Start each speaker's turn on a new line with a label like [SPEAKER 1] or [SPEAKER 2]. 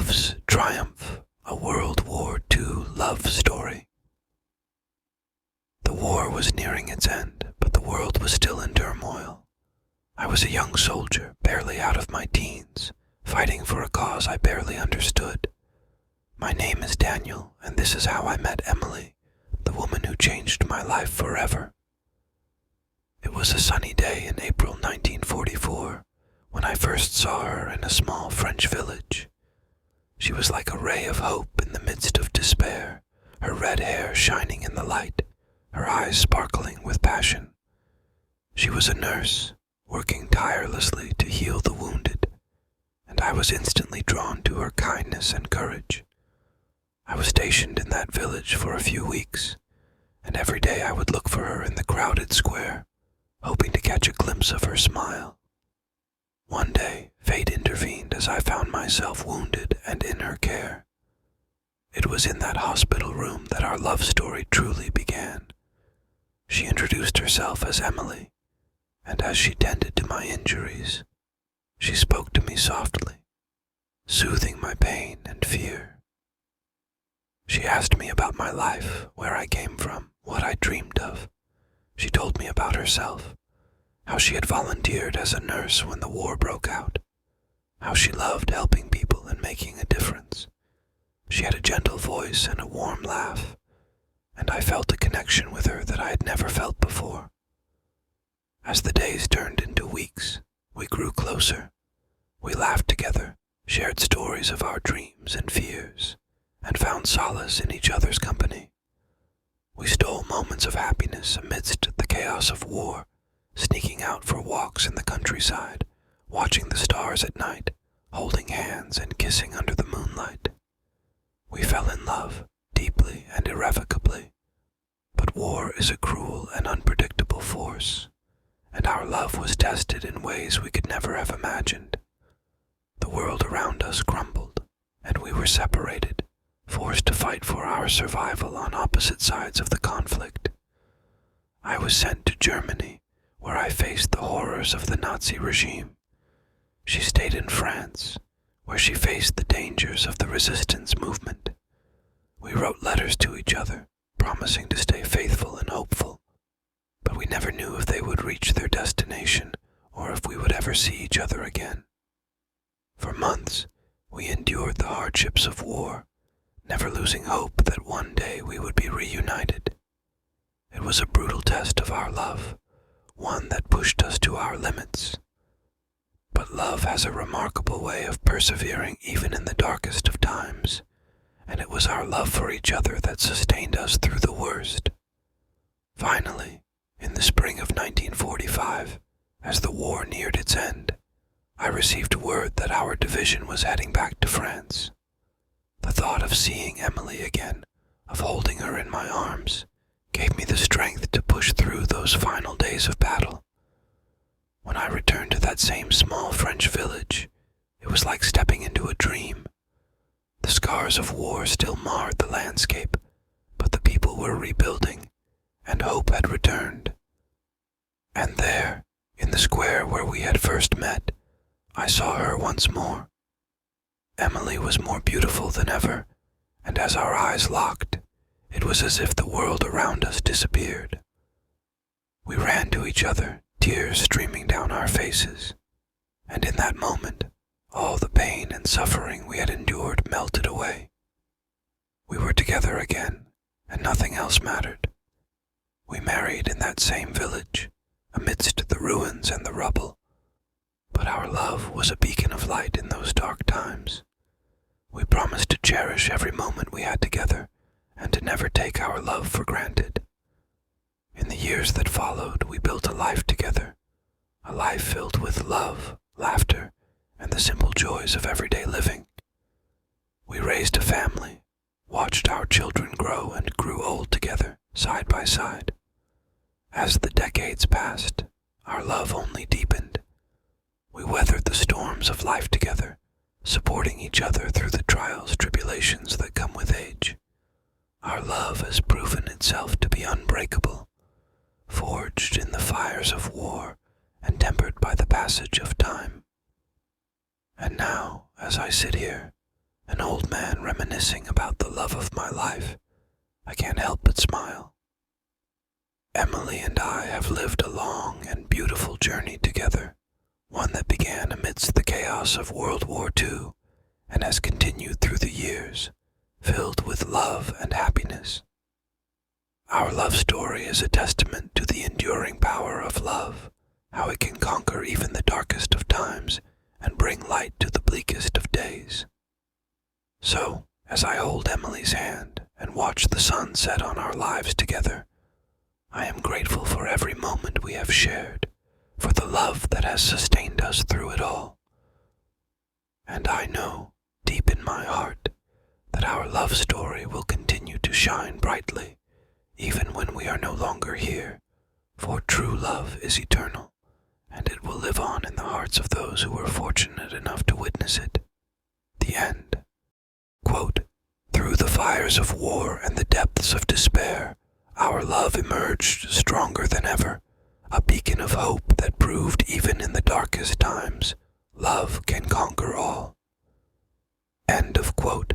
[SPEAKER 1] Love's Triumph, a World War II love story. The war was nearing its end, but the world was still in turmoil. I was a young soldier, barely out of my teens, fighting for a cause I barely understood. My name is Daniel, and this is how I met Emily, the woman who changed my life forever. It was a sunny day in April 1944, when I first saw her in a small French village. She was like a ray of hope in the midst of despair, her red hair shining in the light, her eyes sparkling with passion. She was a nurse, working tirelessly to heal the wounded, and I was instantly drawn to her kindness and courage. I was stationed in that village for a few weeks, and every day I would look for her in the crowded square, hoping to catch a glimpse of her smile. One day, fate intervened as I found myself wounded and in her care. It was in that hospital room that our love story truly began. She introduced herself as Emily, and as she tended to my injuries, she spoke to me softly, soothing my pain and fear. She asked me about my life, where I came from, what I dreamed of. She told me about herself, how she had volunteered as a nurse when the war broke out, how she loved helping people and making a difference. She had a gentle voice and a warm laugh, and I felt a connection with her that I had never felt before. As the days turned into weeks, we grew closer. We laughed together, shared stories of our dreams and fears, and found solace in each other's company. We stole moments of happiness amidst the chaos of war, sneaking out for walks in the countryside, watching the stars at night, holding hands and kissing under the moonlight. We fell in love, deeply and irrevocably. But war is a cruel and unpredictable force, and our love was tested in ways we could never have imagined. The world around us crumbled, and we were separated, forced to fight for our survival on opposite sides of the conflict. I was sent to Germany, where I faced the horrors of the Nazi regime. She stayed in France, where she faced the dangers of the resistance movement. We wrote letters to each other, promising to stay faithful and hopeful, but we never knew if they would reach their destination or if we would ever see each other again. For months, we endured the hardships of war, never losing hope that one day we would be reunited. It was a brutal test of our love, one that pushed us to our limits. But love has a remarkable way of persevering even in the darkest of times, and it was our love for each other that sustained us through the worst. Finally, in the spring of 1945, as the war neared its end, I received word that our division was heading back to France. The thought of seeing Emily again, of holding her in my arms, gave me the strength to push through those final days of battle. When I returned to that same small French village, it was like stepping into a dream. The scars of war still marred the landscape, but the people were rebuilding, and hope had returned. And there, in the square where we had first met, I saw her once more. Emily was more beautiful than ever, and as our eyes locked, it was as if the world around us disappeared. We ran to each other, tears streaming down our faces, and in that moment, all the pain and suffering we had endured melted away. We were together again, and nothing else mattered. We married in that same village, amidst the ruins and the rubble, but our love was a beacon of light in those dark times. We promised to cherish every moment we had together, and to never take our love for granted. In the years that followed, we built a life together, a life filled with love, laughter, and the simple joys of everyday living. We raised a family, watched our children grow and grew old together, side by side. As the decades passed, our love only deepened. We weathered the storms of life together, supporting each other through the trials, tribulations that come with age. Our love has proven itself to be unbreakable, forged in the fires of war and tempered by the passage of time. And now, as I sit here, an old man reminiscing about the love of my life, I can't help but smile. Emily and I have lived a long and beautiful journey together, one that began amidst the chaos of World War II and has continued through the years, filled with love and happiness. Our love story is a testament to the enduring power of love, how it can conquer even the darkest of times and bring light to the bleakest of days. So, as I hold Emily's hand and watch the sun set on our lives together, I am grateful for every moment we have shared, for the love that has sustained us through it all. And I know, deep in my heart, that our love story will continue to shine brightly, even when we are no longer here, for true love is eternal, and it will live on in the hearts of those who were fortunate enough to witness it. The end. Quote, "Through the fires of war and the depths of despair, our love emerged stronger than ever, a beacon of hope that proved even in the darkest times, love can conquer all." End of quote.